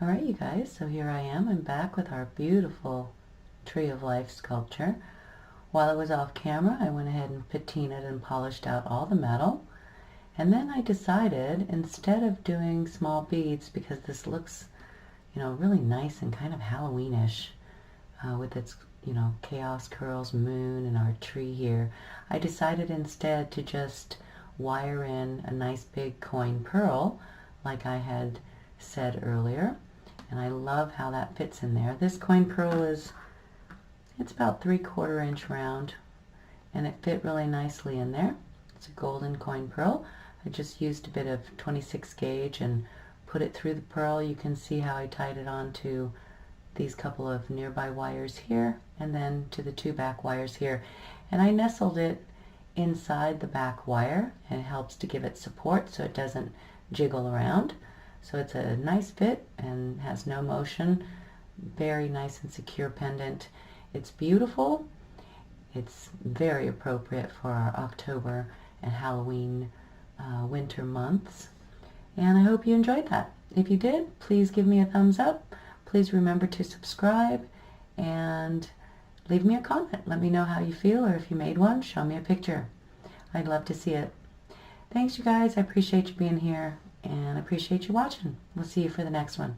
Alright you guys, so here I am. I'm back with our beautiful Tree of Life sculpture. While it was off camera, I went ahead and patinaed and polished out all the metal. And then I decided, instead of doing small beads, because this looks, really nice and kind of Halloweenish, with its, chaos curls, moon, and our tree here, I decided instead to just wire in a nice big coin pearl, like I had said earlier. And I love how that fits in there. This coin pearl it's about 3/4 inch round, and it fit really nicely in there. It's a golden coin pearl. I just used a bit of 26 gauge and put it through the pearl. You can see how I tied it on to these couple of nearby wires here, and then to the 2 back wires here. And I nestled it inside the back wire, and it helps to give it support so it doesn't jiggle around. So it's a nice fit and has no motion. Very nice and secure pendant. It's beautiful. It's very appropriate for our October and Halloween winter months. And I hope you enjoyed that. If you did, please give me a thumbs up. Please remember to subscribe and leave me a comment. Let me know how you feel, or if you made one, show me a picture. I'd love to see it. Thanks you guys. I appreciate you being here, and I appreciate you watching. We'll see you for the next one.